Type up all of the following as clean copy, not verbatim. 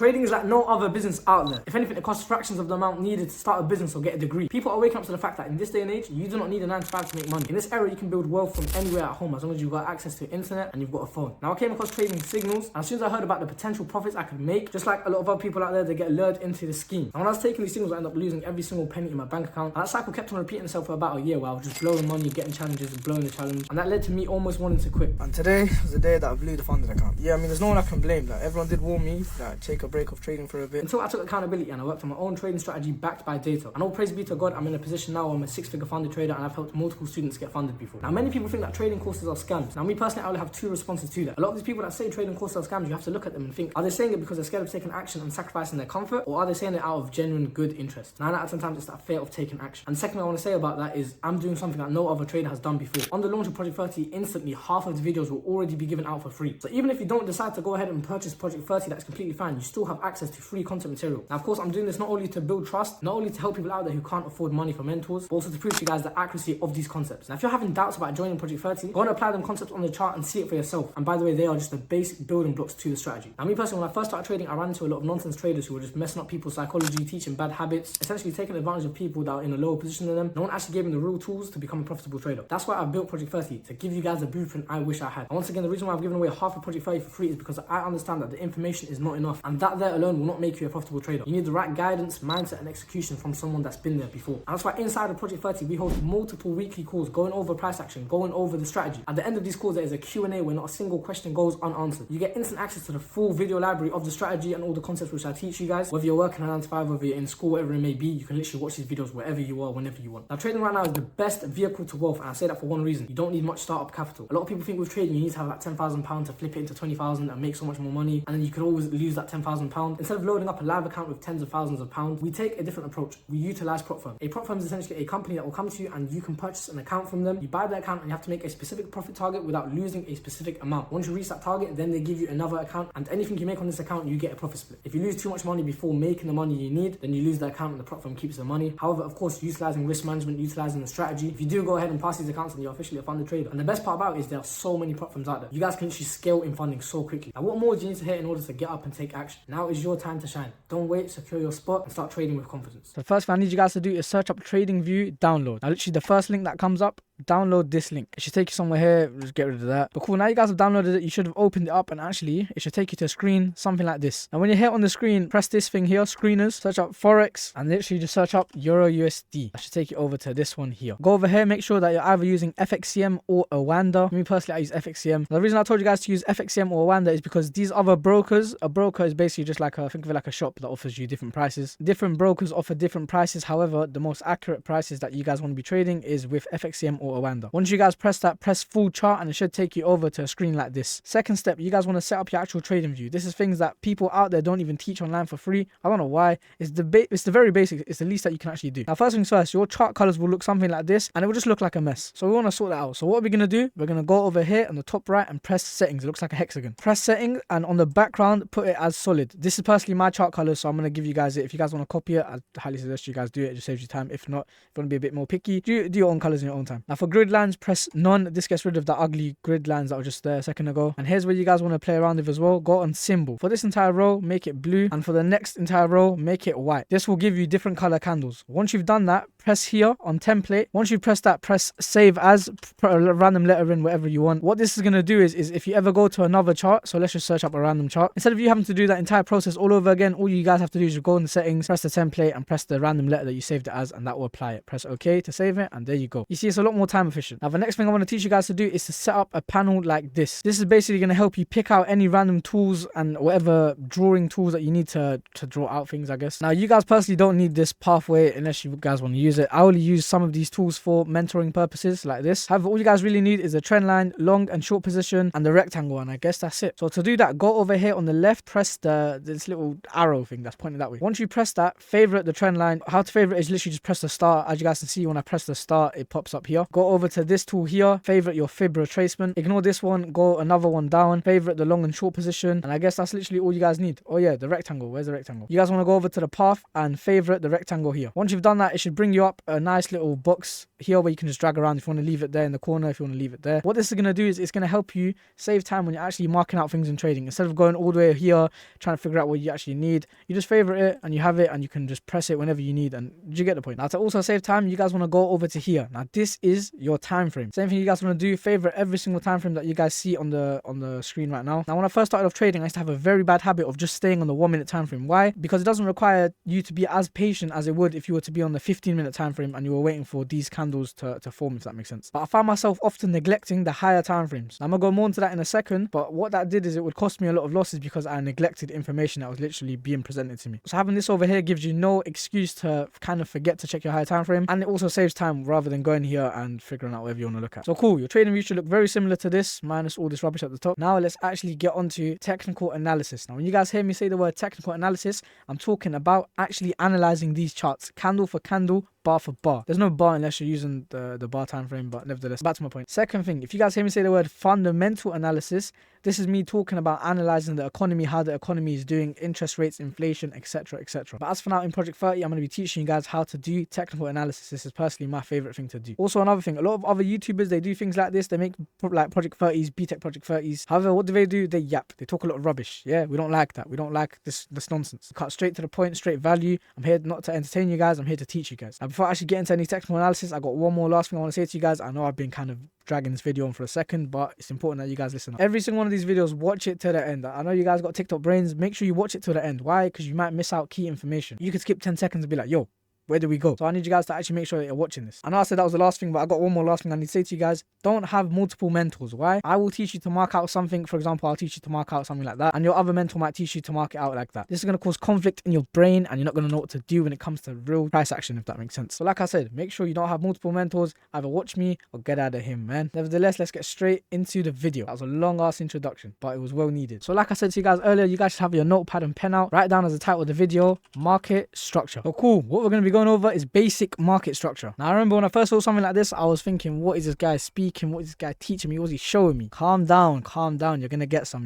Trading is like no other business out there. If anything, it costs fractions of the amount needed to start a business or get a degree. People are waking up to the fact that in this day and age, you do not need a 9 to 5 to make money. In this era, you can build wealth from anywhere at home as long as you've got access to internet and you've got a phone. Now, I came across trading signals, and as soon as I heard about the potential profits I could make, just like a lot of other people out there, they get lured into the scheme. And when I was taking these signals, I ended up losing every single penny in my bank account. And that cycle kept on repeating itself for about a year, where I was just blowing money, getting challenges, and blowing the challenge. And that led to me almost wanting to quit. And today was the day that I blew the funded account. Yeah, I mean, there's no one I can blame. Like, everyone did warn me that take a break of trading for a bit. Until I took accountability and I worked on my own trading strategy backed by data. And all praise be to God, I'm in a position now where I'm a 6-figure funded trader and I've helped multiple students get funded before. Now, many people think that trading courses are scams. Now, me personally, I only have 2 responses to that. A lot of these people that say trading courses are scams, you have to look at them and think, are they saying it because they're scared of taking action and sacrificing their comfort, or are they saying it out of genuine good interest? 9 out of 10 times it's that fear of taking action. And second, I want to say about that is I'm doing something that no other trader has done before. On the launch of Project 30, instantly half of the videos will already be given out for free. So even if you don't decide to go ahead and purchase Project 30, that's completely fine. You still have access to free content material. Now, of course, I'm doing this not only to build trust, not only to help people out there who can't afford money for mentors, but also to prove to you guys the accuracy of these concepts. Now, if you're having doubts about joining Project 30, go and apply them concepts on the chart and see it for yourself. And by the way, they are just the basic building blocks to the strategy. Now, me personally, when I first started trading, I ran into a lot of nonsense traders who were just messing up people's psychology, teaching bad habits, essentially taking advantage of people that are in a lower position than them. No one actually gave them the real tools to become a profitable trader. That's why I built Project 30, to give you guys the blueprint I wish I had. And once again, the reason why I've given away half of Project 30 for free is because I understand that the information is not enough, and that there alone will not make you a profitable trader. You need the right guidance, mindset, and execution from someone that's been there before. And that's why inside of Project 30, we host multiple weekly calls going over price action, going over the strategy. At the end of these calls, there is a Q&A where not a single question goes unanswered. You get instant access to the full video library of the strategy and all the concepts which I teach you guys. Whether you're working a 9 to 5, whether you're in school, whatever it may be, you can literally watch these videos wherever you are, whenever you want. Now, trading right now is the best vehicle to wealth, and I say that for one reason. You don't need much startup capital. A lot of people think with trading, you need to have like £10,000 to flip it into 20,000 and make so much more money, and then you could always lose that £10,000. Instead of loading up a live account with tens of thousands of pounds, we take a different approach. We utilize prop firm. A prop firm is essentially a company that will come to you and you can purchase an account from them. You buy the account and you have to make a specific profit target without losing a specific amount. Once you reach that target, then they give you another account, and anything you make on this account, you get a profit split. If you lose too much money before making the money you need, then you lose the account and the prop firm keeps the money. However, of course, utilizing risk management, utilizing the strategy, if you do go ahead and pass these accounts, then you're officially a funded trader. And the best part about it is there are so many prop firms out there. You guys can actually scale in funding so quickly. Now, what more do you need to hit in order to get up and take action? Now is your time to shine. Don't wait, secure your spot and start trading with confidence. The first thing I need you guys to do is search up TradingView, download. Now, literally the first link that comes up, download this link. It should take you somewhere here. Just get rid of that. But cool, now you guys have downloaded it, you should have opened it up, and actually it should take you to a screen something like this. Now when you're here on the screen, press this thing here, screeners, search up Forex, and literally just search up Euro USD. That should take you over to this one here. Go over here, make sure that you're either using FXCM or Oanda. Me personally, I use FXCM. The reason I told you guys to use FXCM or Oanda is because these other brokers, a broker is basically just like think of it like a shop that offers you different prices. Different brokers offer different prices. However, the most accurate prices that you guys want to be trading is with FXCM or Oanda. Once you guys press that, press full chart, and it should take you over to a screen like this. Second step, you guys want to set up your actual trading view. This is things that people out there don't even teach online for free. I don't know why. It's the very basics. It's the least that you can actually do. Now, first things first, your chart colors will look something like this, and it will just look like a mess. So we want to sort that out. So what we're going to do, we're going to go over here on the top right and press settings. It looks like a hexagon. Press settings, and on the background, put it as solid. This is personally my chart colors, so I'm going to give you guys it. If you guys want to copy it, I highly suggest you guys do it. It just saves you time. If not, if you want to be a bit more picky, do your own colors in your own time. Now for grid lines, press none. This gets rid of the ugly grid lines that were just there a second ago. And here's where you guys want to play around with as well. Go on symbol. For this entire row, make it blue, and for the next entire row, make it white. This will give you different color candles. Once you've done that, press here on template. Once you press that, press save as, put a random letter in, whatever you want. What this is going to do is if you ever go to another chart, so let's just search up a random chart, instead of you having to do that entire process all over again, all you guys have to do is just go in the settings, press the template, and press the random letter that you saved it as, and that will apply it. Press OK to save it, and there you go. You see, it's a lot more time efficient. Now the next thing I want to teach you guys to do is to set up a panel like this. This is basically going to help you pick out any random tools and whatever drawing tools that you need to draw out things, I guess. Now you guys personally don't need this pathway unless you guys want to use it. I only use some of these tools for mentoring purposes like this. However, all you guys really need is a trend line, long and short position, and the rectangle, and I guess that's it. So to do that, go over here on the left, press this little arrow thing that's pointing that way. Once you press that, favorite the trend line. How to favorite is literally just press the start. As you guys can see, when I press the start, it pops up here. go over to this tool here, favorite your fib retracement. Ignore this one, go another one down, favorite the long and short position. And I guess that's literally all you guys need. Oh yeah, the rectangle. Where's the rectangle? You guys want to go over to the path and favorite the rectangle here. Once you've done that, it should bring you up a nice little box here where you can just drag around if you want to leave it there in the corner, if you want to leave it there. What this is going to do is it's going to help you save time when you're actually marking out things in trading. Instead of going all the way here, trying to figure out what you actually need, you just favorite it and you have it and you can just press it whenever you need. And you get the point. Now to also save time, you guys want to go over to here. Now this is your time frame. Same thing you guys want to do, favorite every single time frame that you guys see on the screen right now. Now when I first started off trading, I used to have a very bad habit of just staying on the 1 minute time frame. Why? Because it doesn't require you to be as patient as it would if you were to be on the 15-minute time frame and you were waiting for these candles to form, if that makes sense. But I found myself often neglecting the higher time frames. Now, I'm gonna go more into that in a second, but what that did is it would cost me a lot of losses because I neglected information that was literally being presented to me. So having this over here gives you no excuse to kind of forget to check your higher time frame, and it also saves time rather than going here and figuring out whatever you want to look at. So cool, your trading view should look very similar to this, minus all this rubbish at the top. Now let's actually get onto technical analysis. Now when you guys hear me say the word technical analysis, I'm talking about actually analyzing these charts, candle for candle, bar for bar. There's no bar unless you're using the bar time frame, but nevertheless, back to my point. Second thing, if you guys hear me say the word fundamental analysis, this is me talking about analyzing the economy, how the economy is doing, interest rates, inflation, etc, etc. But as for now, in Project 30, I'm going to be teaching you guys how to do technical analysis. This is personally my favorite thing to do. Also, another thing, a lot of other YouTubers, they do things like this. They make like Project 30s, BTEC Project 30s. However, what do? They yap. They talk a lot of rubbish. Yeah, we don't like that. We don't like this nonsense. Cut straight to the point, straight value. I'm here not to entertain you guys. I'm here to teach you guys. Now, before I actually get into any technical analysis, I got one more last thing I want to say to you guys. I know I've been kind of dragging this video on for a second, but it's important that you guys listen up. Every single one of these videos, watch it to the end. I know you guys got TikTok brains. Make sure you watch it to the end. Why? Because you might miss out key information. You could skip 10 seconds and be like, yo, where do we go? So I need you guys to actually make sure that you're watching this. I know I said that was the last thing, but I got one more last thing I need to say to you guys. Don't have multiple mentors. Why? I will teach you to mark out something. For example, I'll teach you to mark out something like that, and your other mentor might teach you to mark it out like that. This is going to cause conflict in your brain, and you're not going to know what to do when it comes to real price action, if that makes sense. So like I said, make sure you don't have multiple mentors. Either watch me or get out of him, man. Nevertheless, let's get straight into the video. That was a long ass introduction, but it was well needed. So like I said to you guys earlier, you guys should have your notepad and pen out. Write down as the title of the video, market structure. So cool. What we're going to be going over is basic market structure. Now I remember when I first saw something like this, I was thinking, what is this guy speaking? What is this guy teaching me? What is he showing me? Calm down. You're gonna get some.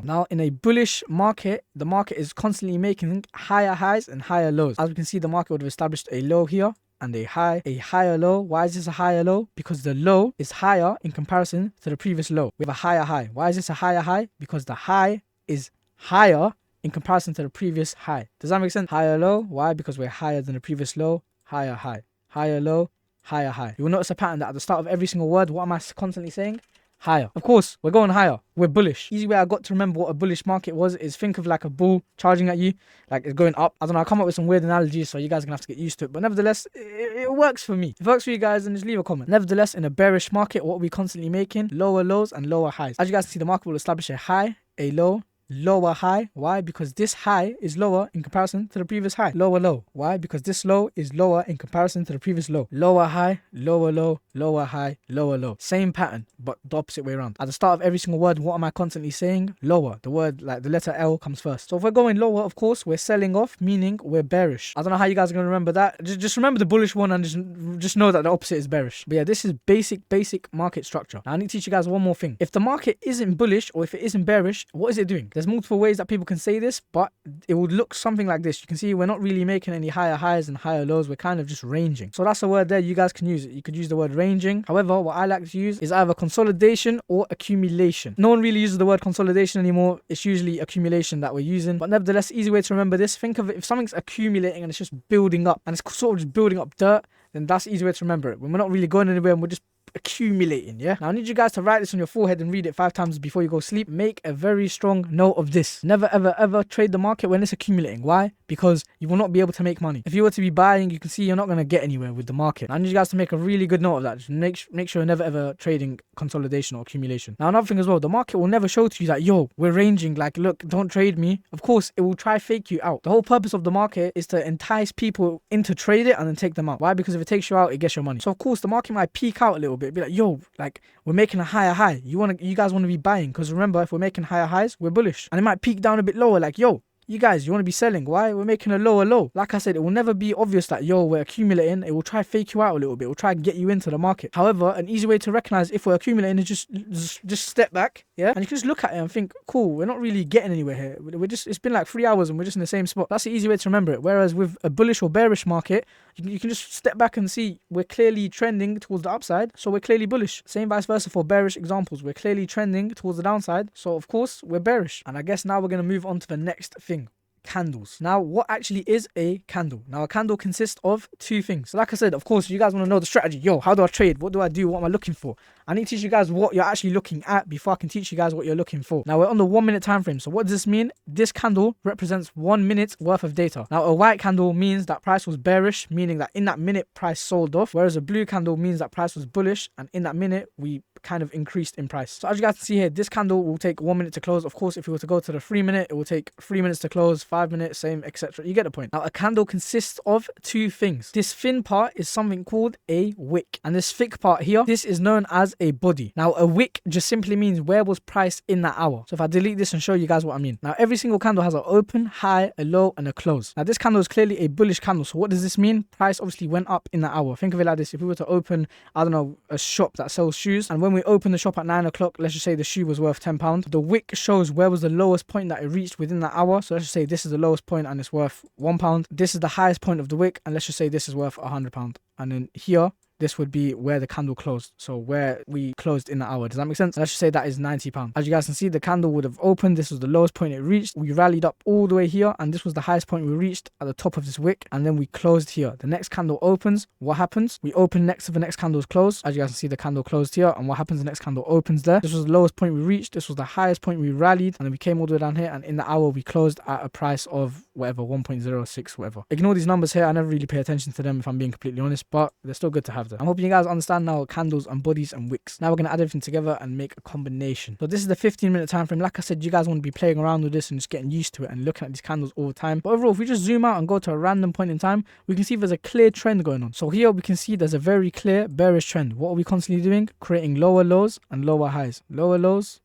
Now in a bullish market, the market is constantly making higher highs and higher lows. As we can see, the market would have established a low here and a higher low. Why is this a higher low? Because the low is higher in comparison to the previous low. We have a higher high. Why is this a higher high? Because the high is higher in comparison to the previous high. Does that make sense? Higher low. Why? Because we're higher than the previous low. Higher high. Higher low. Higher high. You will notice a pattern that at the start of every single word, what am I constantly saying? Higher. Of course, we're going higher. We're bullish. Easy way I got to remember what a bullish market was is think of like a bull charging at you, like it's going up. I don't know, I'll come up with some weird analogies so you guys are gonna have to get used to it. But nevertheless, it works for me. If it works for you guys, then just leave a comment. Nevertheless, in a bearish market, what are we constantly making? Lower lows and lower highs. As you guys see, the market will establish a high, a low, lower high. Why? Because this high is lower in comparison to the previous high. Lower low. Why? Because this low is lower in comparison to the previous low. Lower high, lower low, lower high, lower low. Same pattern, but the opposite way around. At the start of every single word, what am I constantly saying? Lower. The word, like the letter L comes first. So if we're going lower, of course, we're selling off, meaning we're bearish. I don't know how you guys are going to remember that. Just remember the bullish one and just know that the opposite is bearish. But yeah, this is basic market structure. Now I need to teach you guys one more thing. If the market isn't bullish or if it isn't bearish, what is it doing? There's multiple ways that people can say this, but it would look something like this. You can see we're not really making any higher highs and higher lows. We're kind of just ranging. So that's a word there. You guys can use it. You could use the word ranging. However, what I like to use is either consolidation or accumulation. No one really uses the word consolidation anymore. It's usually accumulation that we're using. But nevertheless, easy way to remember this. Think of it, if something's accumulating and it's just building up and it's sort of just building up dirt, then that's the easy way to remember it. When we're not really going anywhere and we're just accumulating. Yeah, now I need you guys to write this on your forehead and read it 5 times before you go sleep. Make a very strong note of this. Never ever trade the market when it's accumulating. Why? Because you will not be able to make money. If you were to be buying, you can see you're not going to get anywhere with the market. Now, I need you guys to make a really good note of that. Just make sure you're never ever trading consolidation or accumulation. Now another thing as well, the market will never show to you that, yo, we're ranging, like, look, don't trade me. Of course, it will try fake you out. The whole purpose of the market is to entice people into trade it and then take them out. Why? Because if it takes you out, it gets your money. So of course the market might peak out a little bit, be like, yo, like, we're making a higher high. You guys want to be buying, because remember, if we're making higher highs, we're bullish. And it might peak down a bit lower, like, yo, you guys, you want to be selling. Why? We're making a lower low. Like I said, it will never be obvious that, yo, we're accumulating. It will try fake you out a little bit. It will try and get you into the market. However, an easy way to recognize if we're accumulating is just step back, yeah? And you can just look at it and think, cool, we're not really getting anywhere here. It's been like 3 hours and we're just in the same spot. That's the easy way to remember it. Whereas with a bullish or bearish market, you can just step back and see we're clearly trending towards the upside, so we're clearly bullish. Same vice versa for bearish examples. We're clearly trending towards the downside, so of course we're bearish. And I guess now we're going to move on to the next thing. Candles. Now, what actually is a candle? Now, a candle consists of two things. So like I said, of course, you guys want to know the strategy. Yo, how do I trade? What do I do? What am I looking for? I need to teach you guys what you're actually looking at before I can teach you guys what you're looking for. Now, we're on the 1 minute time frame. So what does this mean? This candle represents 1 minute worth of data. Now, a white candle means that price was bearish, meaning that in that minute price sold off, whereas a blue candle means that price was bullish, and in that minute we kind of increased in price. So as you guys can see here, this candle will take 1 minute to close. Of course, if you were to go to the 3 minute, it will take 3 minutes to close, 5 minutes, same, etc. You get the point. Now, a candle consists of two things. This thin part is something called a wick, and this thick part here, this is known as a body. Now, a wick just simply means where was price in that hour. So if I delete this and show you guys what I mean. Now, every single candle has an open, high, a low, and a close. Now, this candle is clearly a bullish candle. So what does this mean? Price obviously went up in that hour. Think of it like this. If we were to open, I don't know, a shop that sells shoes, and when we open the shop at 9 o'clock, let's just say the shoe was worth £10. The wick shows where was the lowest point that it reached within that hour. So let's just say this is the lowest point and it's worth £1. This is the highest point of the wick, and let's just say this is worth £100. And then here, this would be where the candle closed. So where we closed in the hour. Does that make sense? Let's just say that is £90. As you guys can see, the candle would have opened. This was the lowest point it reached. We rallied up all the way here, and this was the highest point we reached at the top of this wick. And then we closed here. The next candle opens. What happens? We open next to the next candle's close. As you guys can see, the candle closed here. And what happens? The next candle opens there. This was the lowest point we reached. This was the highest point we rallied. And then we came all the way down here. And in the hour, we closed at a price of whatever, 1.06, whatever. Ignore these numbers here. I never really pay attention to them, if I'm being completely honest, but they're still good to have them. I'm hoping you guys understand now candles and bodies and wicks. Now we're going to add everything together and make a combination. So this is the 15-minute time frame. Like I said, you guys want to be playing around with this and just getting used to it and looking at these candles all the time. But overall, if we just zoom out and go to a random point in time, we can see there's a clear trend going on. So here we can see there's a very clear bearish trend. What are we constantly doing? Creating lower lows and lower highs. Lower lows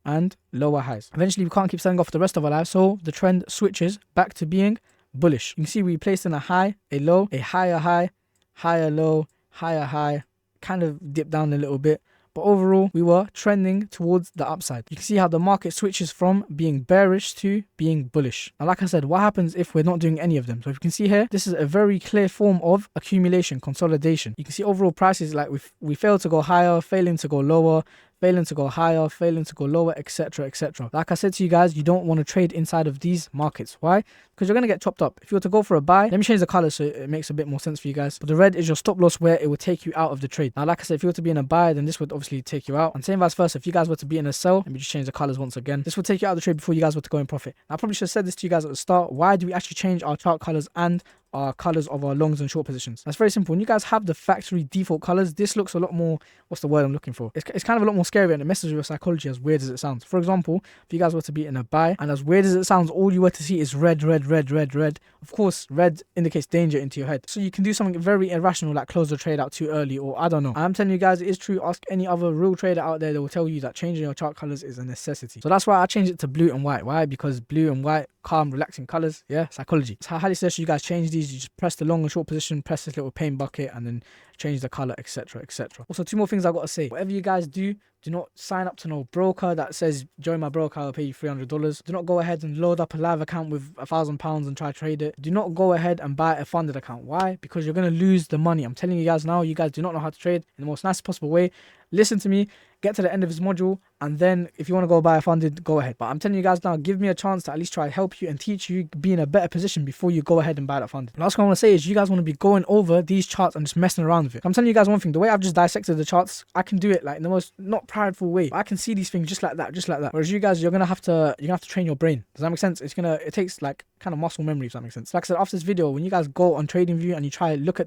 and lower highs. Eventually, we can't keep selling off the rest of our life, so the trend switches back to being bullish. You can see we placed in a high, a low, a higher high, higher low, higher high, kind of dipped down a little bit, but overall we were trending towards the upside. You can see how the market switches from being bearish to being bullish. Now, like I said, what happens if we're not doing any of them? So if you can see here, this is a very clear form of accumulation, consolidation. You can see overall prices, like we failed to go higher, failing to go lower, failing to go higher, failing to go lower, etc, etc. Like I said to you guys, you don't want to trade inside of these markets. Why? Because you're going to get chopped up. If you were to go for a buy, let me change the color so it makes a bit more sense for you guys. But the red is your stop loss, where it will take you out of the trade. Now, like I said, if you were to be in a buy, then this would obviously take you out. And same vice versa, if you guys were to be in a sell, let me just change the colors once again. This will take you out of the trade before you guys were to go in profit. Now, I probably should have said this to you guys at the start. Why do we actually change our chart colors and our colors of our longs and short positions? That's very simple. When you guys have the factory default colors, this looks a lot more, what's the word I'm looking for? It's kind of a lot more scary, and it messes with your psychology, as weird as it sounds. For example, if you guys were to be in a buy, and as weird as it sounds, all you were to see is red, red, red, red, red. Of course, red indicates danger into your head. So you can do something very irrational, like close the trade out too early, or I don't know. I'm telling you guys, it is true. Ask any other real trader out there, they will tell you that changing your chart colors is a necessity. So that's why I changed it to blue and white. Why? Because blue and white, calm, relaxing colors. Yeah, psychology. So I highly suggest you guys change these. You just press the long and short position, press this little paint bucket, and then change the color, etc, etc. Also, two more things I got to say. Whatever you guys do not sign up to no broker that says join my broker, I'll pay you $300. Do not go ahead and load up a live account with £1,000 and try to trade it. Do not go ahead and buy a funded account. Why? Because you're going to lose the money. I'm telling you guys now, you guys do not know how to trade in the most nicest possible way. Listen to me, get to the end of this module, and then if you want to go buy a funded, go ahead. But I'm telling you guys now, give me a chance to at least try to help you and teach you, be in a better position before you go ahead and buy that funded. Last thing I want to say is you guys want to be going over these charts and just messing around with it. I'm telling you guys one thing, the way I've just dissected the charts, I can do it like in the most not prideful way. I can see these things just like that, just like that. Whereas you guys, you're gonna have to train your brain. Does that make sense? It takes like kind of muscle memory, if that makes sense. Like I said, after this video, when you guys go on TradingView and you try look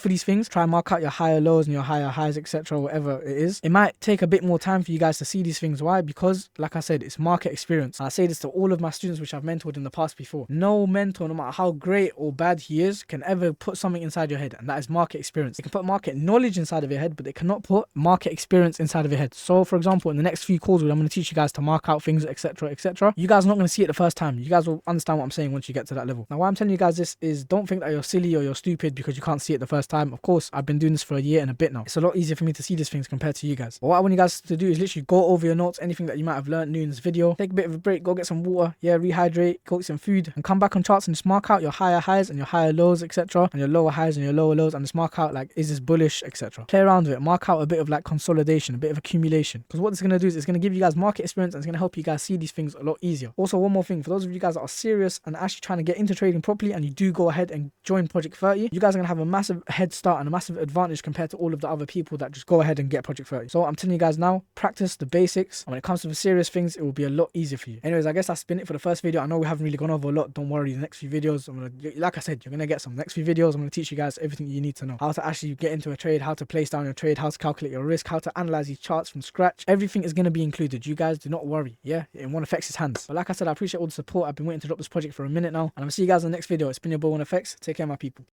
for these things, try and mark out your higher lows and your higher highs, etc, whatever it is, it might take a bit more time for you guys guys to see these things. Why? Because like I said, it's market experience. And I say this to all of my students which I've mentored in the past before. No mentor, no matter how great or bad he is, can ever put something inside your head, and that is market experience. They can put market knowledge inside of your head, but they cannot put market experience inside of your head. So for example, in the next few calls where I'm going to teach you guys to mark out things, etc, etc, you guys are not going to see it the first time. You guys will understand what I'm saying once you get to that level. Now why I'm telling you guys this is, don't think that you're silly or you're stupid because you can't see it the first time. Of course, I've been doing this for a year and a bit now. It's a lot easier for me to see these things compared to you guys. But what I want you guys to do is literally go over your notes, anything that you might have learned new in this video, take a bit of a break, go get some water, yeah, rehydrate, go get some food, and come back on charts and just mark out your higher highs and your higher lows, etc, and your lower highs and your lower lows, and just mark out like, is this bullish, etc. Play around with it, mark out a bit of like consolidation, a bit of accumulation, because what it's going to do is it's going to give you guys market experience, and it's going to help you guys see these things a lot easier. Also, one more thing, for those of you guys that are serious and actually trying to get into trading properly, and you do go ahead and join Project 30, you guys are going to have a massive head start and a massive advantage compared to all of the other people that just go ahead and get Project 30. So I'm telling you guys now, practice the basics, and when it comes to the serious things, it will be a lot easier for you. Anyways, I guess that's been it for the first video. I know we haven't really gone over a lot. Don't worry, the next few videos, like I said, you're gonna get some. Next few videos, I'm gonna teach you guys everything you need to know. How to actually get into a trade, how to place down your trade, how to calculate your risk, how to analyze these charts from scratch. Everything is gonna be included. You guys do not worry. Yeah, it won't affect his hands. But like I said, I appreciate all the support. I've been waiting to drop this project for a minute now, and I'm gonna see you guys in the next video. It's been your boy 1FX. Take care, my people.